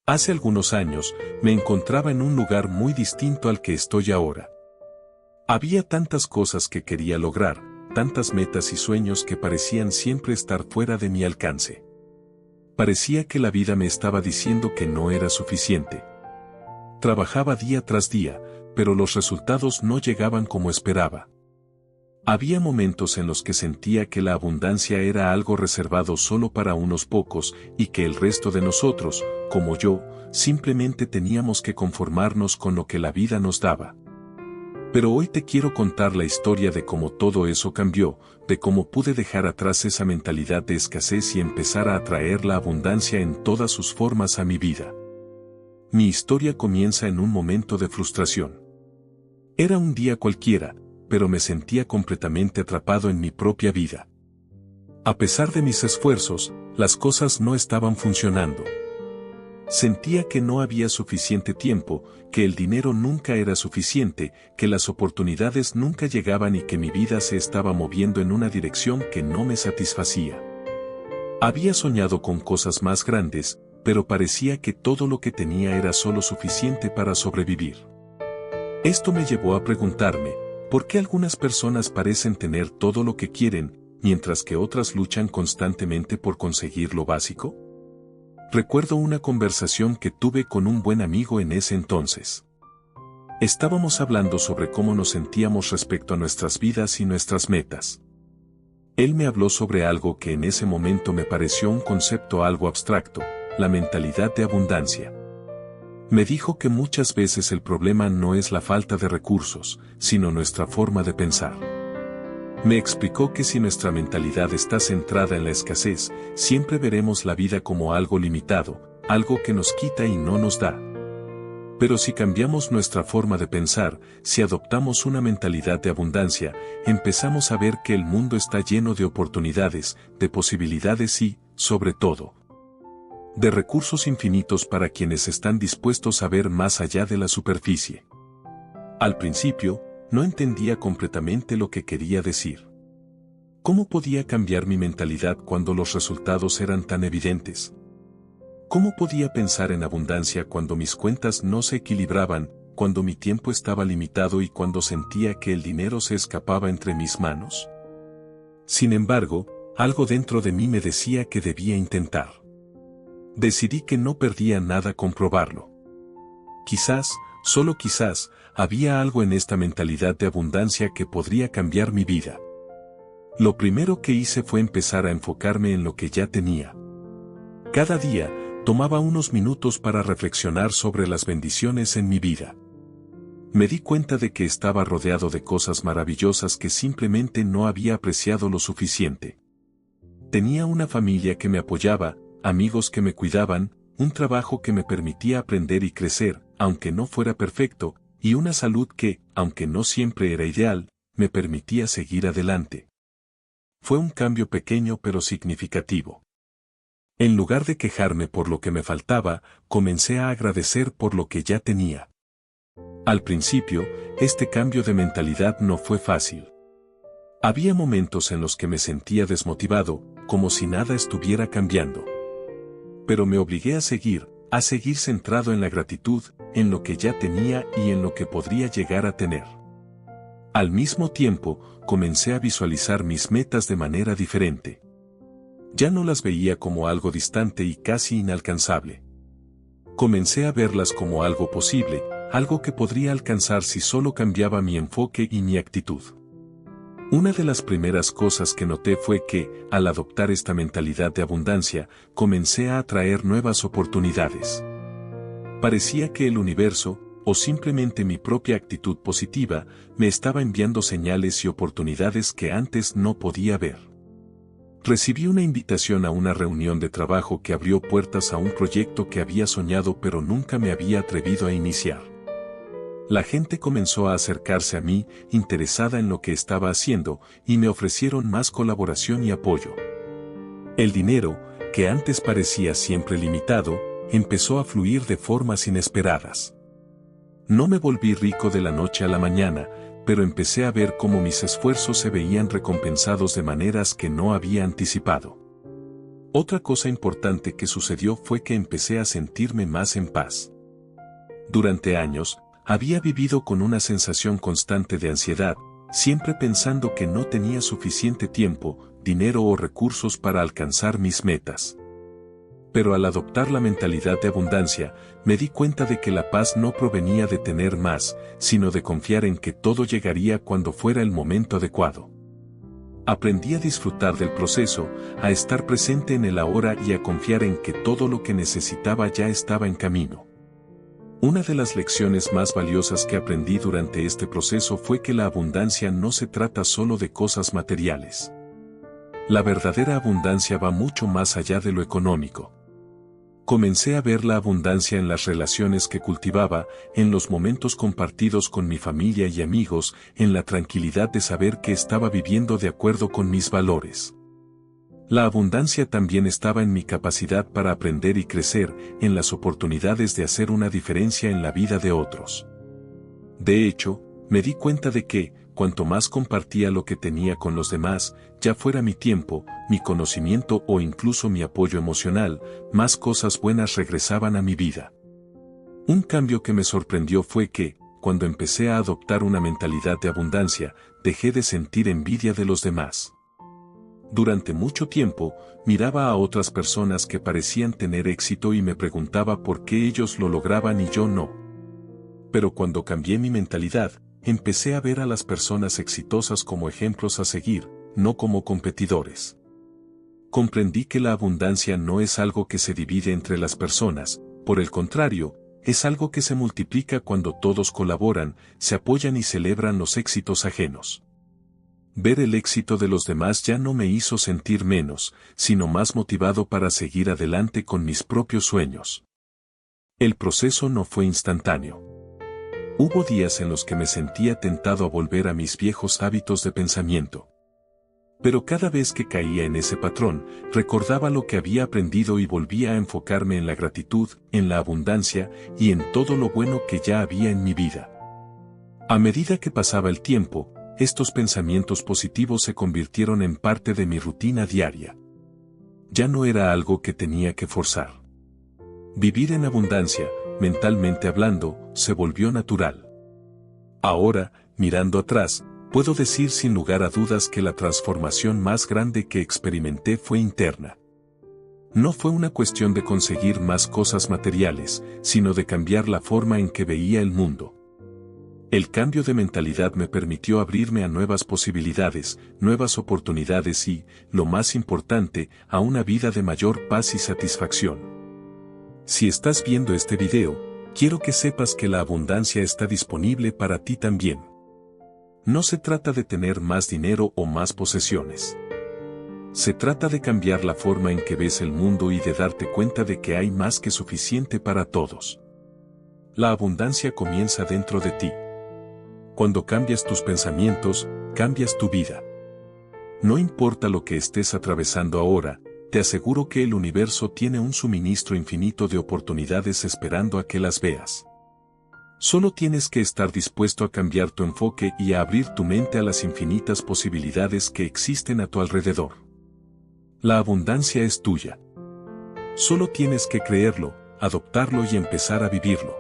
Hace algunos años, me encontraba en un lugar muy distinto al que estoy ahora. Había tantas cosas que quería lograr, tantas metas y sueños que parecían siempre estar fuera de mi alcance. Parecía que la vida me estaba diciendo que no era suficiente. Trabajaba día tras día, pero los resultados no llegaban como esperaba. Había momentos en los que sentía que la abundancia era algo reservado solo para unos pocos y que el resto de nosotros, como yo, simplemente teníamos que conformarnos con lo que la vida nos daba. Pero hoy te quiero contar la historia de cómo todo eso cambió, de cómo pude dejar atrás esa mentalidad de escasez y empezar a atraer la abundancia en todas sus formas a mi vida. Mi historia comienza en un momento de frustración. Era un día cualquiera, pero me sentía completamente atrapado en mi propia vida. A pesar de mis esfuerzos, las cosas no estaban funcionando. Sentía que no había suficiente tiempo, que el dinero nunca era suficiente, que las oportunidades nunca llegaban y que mi vida se estaba moviendo en una dirección que no me satisfacía. Había soñado con cosas más grandes, pero parecía que todo lo que tenía era solo suficiente para sobrevivir. Esto me llevó a preguntarme, ¿por qué algunas personas parecen tener todo lo que quieren, mientras que otras luchan constantemente por conseguir lo básico? Recuerdo una conversación que tuve con un buen amigo en ese entonces. Estábamos hablando sobre cómo nos sentíamos respecto a nuestras vidas y nuestras metas. Él me habló sobre algo que en ese momento me pareció un concepto algo abstracto, la mentalidad de abundancia. Me dijo que muchas veces el problema no es la falta de recursos, sino nuestra forma de pensar. Me explicó que si nuestra mentalidad está centrada en la escasez, siempre veremos la vida como algo limitado, algo que nos quita y no nos da. Pero si cambiamos nuestra forma de pensar, si adoptamos una mentalidad de abundancia, empezamos a ver que el mundo está lleno de oportunidades, de posibilidades y, sobre todo, de recursos infinitos para quienes están dispuestos a ver más allá de la superficie. Al principio, no entendía completamente lo que quería decir. ¿Cómo podía cambiar mi mentalidad cuando los resultados eran tan evidentes? ¿Cómo podía pensar en abundancia cuando mis cuentas no se equilibraban, cuando mi tiempo estaba limitado y cuando sentía que el dinero se escapaba entre mis manos? Sin embargo, algo dentro de mí me decía que debía intentar. Decidí que no perdía nada comprobarlo. Quizás, solo quizás, había algo en esta mentalidad de abundancia que podría cambiar mi vida. Lo primero que hice fue empezar a enfocarme en lo que ya tenía. Cada día, tomaba unos minutos para reflexionar sobre las bendiciones en mi vida. Me di cuenta de que estaba rodeado de cosas maravillosas que simplemente no había apreciado lo suficiente. Tenía una familia que me apoyaba, amigos que me cuidaban, un trabajo que me permitía aprender y crecer, aunque no fuera perfecto, y una salud que, aunque no siempre era ideal, me permitía seguir adelante. Fue un cambio pequeño pero significativo. En lugar de quejarme por lo que me faltaba, comencé a agradecer por lo que ya tenía. Al principio, este cambio de mentalidad no fue fácil. Había momentos en los que me sentía desmotivado, como si nada estuviera cambiando. Pero me obligué a seguir centrado en la gratitud, en lo que ya tenía y en lo que podría llegar a tener. Al mismo tiempo, comencé a visualizar mis metas de manera diferente. Ya no las veía como algo distante y casi inalcanzable. Comencé a verlas como algo posible, algo que podría alcanzar si solo cambiaba mi enfoque y mi actitud. Una de las primeras cosas que noté fue que, al adoptar esta mentalidad de abundancia, comencé a atraer nuevas oportunidades. Parecía que el universo, o simplemente mi propia actitud positiva, me estaba enviando señales y oportunidades que antes no podía ver. Recibí una invitación a una reunión de trabajo que abrió puertas a un proyecto que había soñado pero nunca me había atrevido a iniciar. La gente comenzó a acercarse a mí, interesada en lo que estaba haciendo, y me ofrecieron más colaboración y apoyo. El dinero, que antes parecía siempre limitado, empezó a fluir de formas inesperadas. No me volví rico de la noche a la mañana, pero empecé a ver cómo mis esfuerzos se veían recompensados de maneras que no había anticipado. Otra cosa importante que sucedió fue que empecé a sentirme más en paz. Durante años, había vivido con una sensación constante de ansiedad, siempre pensando que no tenía suficiente tiempo, dinero o recursos para alcanzar mis metas. Pero al adoptar la mentalidad de abundancia, me di cuenta de que la paz no provenía de tener más, sino de confiar en que todo llegaría cuando fuera el momento adecuado. Aprendí a disfrutar del proceso, a estar presente en el ahora y a confiar en que todo lo que necesitaba ya estaba en camino. Una de las lecciones más valiosas que aprendí durante este proceso fue que la abundancia no se trata solo de cosas materiales. La verdadera abundancia va mucho más allá de lo económico. Comencé a ver la abundancia en las relaciones que cultivaba, en los momentos compartidos con mi familia y amigos, en la tranquilidad de saber que estaba viviendo de acuerdo con mis valores. La abundancia también estaba en mi capacidad para aprender y crecer, en las oportunidades de hacer una diferencia en la vida de otros. De hecho, me di cuenta de que, cuanto más compartía lo que tenía con los demás, ya fuera mi tiempo, mi conocimiento o incluso mi apoyo emocional, más cosas buenas regresaban a mi vida. Un cambio que me sorprendió fue que, cuando empecé a adoptar una mentalidad de abundancia, dejé de sentir envidia de los demás. Durante mucho tiempo, miraba a otras personas que parecían tener éxito y me preguntaba por qué ellos lo lograban y yo no. Pero cuando cambié mi mentalidad, empecé a ver a las personas exitosas como ejemplos a seguir, no como competidores. Comprendí que la abundancia no es algo que se divide entre las personas, por el contrario, es algo que se multiplica cuando todos colaboran, se apoyan y celebran los éxitos ajenos. Ver el éxito de los demás ya no me hizo sentir menos, sino más motivado para seguir adelante con mis propios sueños. El proceso no fue instantáneo. Hubo días en los que me sentía tentado a volver a mis viejos hábitos de pensamiento. Pero cada vez que caía en ese patrón, recordaba lo que había aprendido y volvía a enfocarme en la gratitud, en la abundancia y en todo lo bueno que ya había en mi vida. A medida que pasaba el tiempo, estos pensamientos positivos se convirtieron en parte de mi rutina diaria. Ya no era algo que tenía que forzar. Vivir en abundancia, mentalmente hablando, se volvió natural. Ahora, mirando atrás, puedo decir sin lugar a dudas que la transformación más grande que experimenté fue interna. No fue una cuestión de conseguir más cosas materiales, sino de cambiar la forma en que veía el mundo. El cambio de mentalidad me permitió abrirme a nuevas posibilidades, nuevas oportunidades y, lo más importante, a una vida de mayor paz y satisfacción. Si estás viendo este video, quiero que sepas que la abundancia está disponible para ti también. No se trata de tener más dinero o más posesiones. Se trata de cambiar la forma en que ves el mundo y de darte cuenta de que hay más que suficiente para todos. La abundancia comienza dentro de ti. Cuando cambias tus pensamientos, cambias tu vida. No importa lo que estés atravesando ahora, te aseguro que el universo tiene un suministro infinito de oportunidades esperando a que las veas. Solo tienes que estar dispuesto a cambiar tu enfoque y a abrir tu mente a las infinitas posibilidades que existen a tu alrededor. La abundancia es tuya. Solo tienes que creerlo, adoptarlo y empezar a vivirlo.